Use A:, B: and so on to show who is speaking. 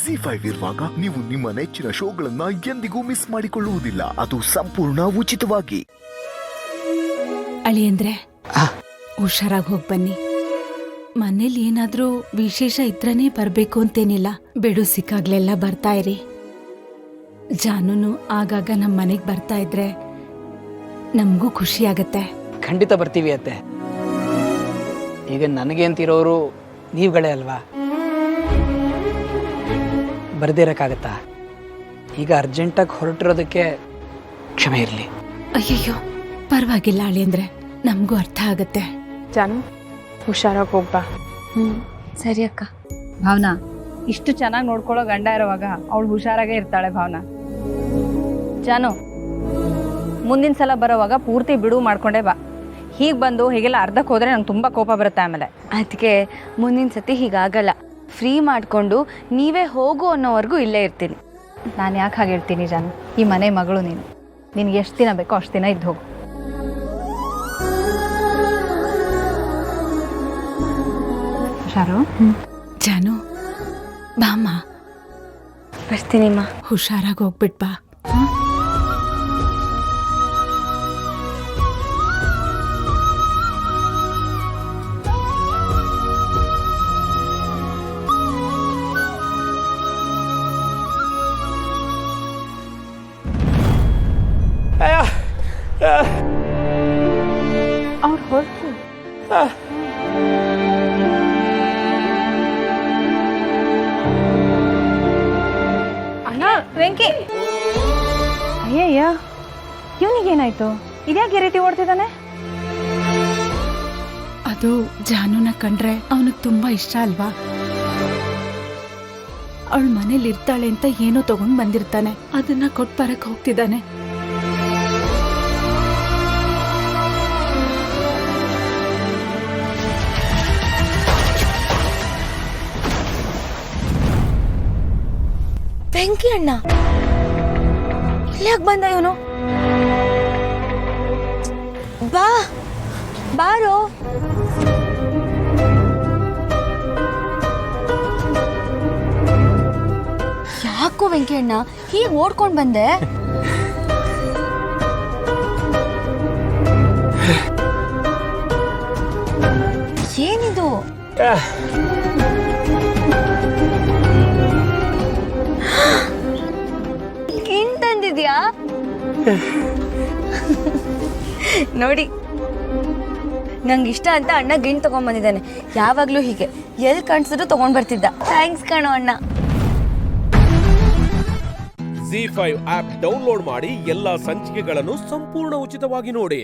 A: ZEE5 ಇರುವಾಗ ನೀವು ನಿಮ್ಮ ನೆಚ್ಚಿನ ಶೋಗಳನ್ನ ಎಂದಿಗೂ ಮಿಸ್ ಮಾಡಿಕೊಳ್ಳುವುದಿಲ್ಲ. ಅದು ಸಂಪೂರ್ಣ ಉಚಿತವಾಗಿ.
B: ಅಳಿಯಂದ್ರೆ ಹುಷಾರಾಗಿ ಹೋಗಿ ಬನ್ನಿ. ಮನೇಲಿ ಏನಾದ್ರೂ ವಿಶೇಷ ಇದ್ರನೇ ಬರ್ಬೇಕು ಅಂತೇನಿಲ್ಲ. ಬಿಡು ಸಿಕ್ಕಾಗ್ಲೆಲ್ಲ ಬರ್ತಾ ಇರಿ. ಜಾನುನು ಆಗಾಗ ನಮ್ಮ ಮನೆಗ್ ಬರ್ತಾ ಇದ್ರೆ ನಮಗೂ ಖುಷಿ ಆಗತ್ತೆ.
C: ಖಂಡಿತ ಬರ್ತೀವಿ ಅತ್ತೆ. ಈಗ ನನಗೆ ಅಂತಿರೋರು ನೀವುಗಳೇ ಅಲ್ವಾ, ಬರ್ದಿರಕ್ಕಾಗತ್ತಾ? ಈಗ ಅರ್ಜೆಂಟಾಗಿ ಹೊರಟಿರೋದಕ್ಕೆ ಕ್ಷಮೆ ಇರಲಿ.
B: ಅಯ್ಯಯ್ಯೋ ಪರವಾಗಿಲ್ಲ ಅಳಿಯಂದ್ರೆ, ನಮಗೂ ಅರ್ಥ ಆಗತ್ತೆ.
D: ಜಾನು ಹುಷಾರಾಗಿ ಹೋಗ್ಬಾ.
E: ಸರಿ ಅಕ್ಕ.
F: ಭಾವನಾ, ಇಷ್ಟು ಚೆನ್ನಾಗಿ ನೋಡ್ಕೊಳ್ಳೋ ಗಂಡ ಇರೋವಾಗ ಅವಳು ಹುಷಾರಾಗೇ ಇರ್ತಾಳೆ. ಭಾವನಾ, ಜಾನು ಮುಂದಿನ ಸಲ ಬರೋವಾಗ ಪೂರ್ತಿ ಬಿಡುವು ಮಾಡ್ಕೊಂಡೇ ಬಾ. ಹೀಗೆ ಬಂದು ಹೀಗೆಲ್ಲ ಅರ್ಧಕ್ಕೆ ಹೋದ್ರೆ ನಂಗೆ ತುಂಬ ಕೋಪ ಬರುತ್ತೆ ಆಮೇಲೆ.
E: ಅದಕ್ಕೆ ಮುಂದಿನ ಸತಿ ಹೀಗಾಗಲ್ಲ. ಫ್ರೀ ಮಾಡಿಕೊಂಡು ನೀವೇ ಹೋಗು ಅನ್ನೋವರೆಗೂ ಇಲ್ಲೇ ಇರ್ತೀನಿ.
F: ನಾನು ಯಾಕೆ ಹಾಗೆ ಹೇಳ್ತೀನಿ ಜಾನು? ಈ ಮನೆ ಮಗಳು ನೀನು. ನಿನ್ಗೆ ಎಷ್ಟು ದಿನ ಬೇಕೋ ಅಷ್ಟು ದಿನ ಇದ್ದು ಹೋಗು. ಹುಷಾರು.
B: ಜಾನು ಬಾಮ್ಮ,
E: ಬರ್ತೀನಿಮ್ಮ.
B: ಹುಷಾರಾಗಿ ಹೋಗ್ಬಿಟ್ ಬಾ.
D: ಅವ್ರು ಹೊರಟು.
F: ಅಣ್ಣ ವೆಂಕಿ, ಅಯ್ಯಯ್ಯ ಇವನಿಗೇನಾಯ್ತು? ಇದ್ಯಾಕೆ ಈ ರೀತಿ ಓಡ್ತಿದ್ದಾನೆ?
B: ಅದು ಜಾನುನ ಕಂಡ್ರೆ ಅವನಿಗೆ ತುಂಬಾ ಇಷ್ಟ ಅಲ್ವಾ. ಅವಳ ಮನೇಲಿ ಇರ್ತಾಳೆ ಅಂತ ಏನೋ ತಗೊಂಡ್ ಬಂದಿರ್ತಾನೆ, ಅದನ್ನ ಕೊಟ್ ಬರಕ್ ಹೋಗ್ತಿದ್ದಾನೆ.
E: ಬೆಂಕಿ ಅಣ್ಣ ಇಲ್ಯಾಕ್ ಬಂದ ಇವನು? ಬಾ ಬಾರೋ. ಯಾಕೋ ವೆಂಕಿ ಅಣ್ಣ ಹೀಗೆ ಓಡ್ಕೊಂಡ್ ಬಂದೆ? ಏನಿದು? ತಂದಿದ್ಯಾ? ನೋಡಿ, ನಂಗೆ ಇಷ್ಟ ಅಂತ ಅಣ್ಣ ಗಿಣ್ ತಗೊಂಡ್ ಬಂದಿದ್ದಾನೆ. ಯಾವಾಗ್ಲೂ ಹೀಗೆ ಎಲ್ಲಿ ಕಾಣಿಸಿದ್ರು ತಗೊಂಡ್ ಬರ್ತಿದ್ದ. ಥ್ಯಾಂಕ್ಸ್ ಕಣೋ ಅಣ್ಣ.
G: ZEE5 ಆಪ್ ಡೌನ್ಲೋಡ್ ಮಾಡಿ ಎಲ್ಲಾ ಸಂಚಿಕೆಗಳನ್ನು ಸಂಪೂರ್ಣ ಉಚಿತವಾಗಿ ನೋಡಿ.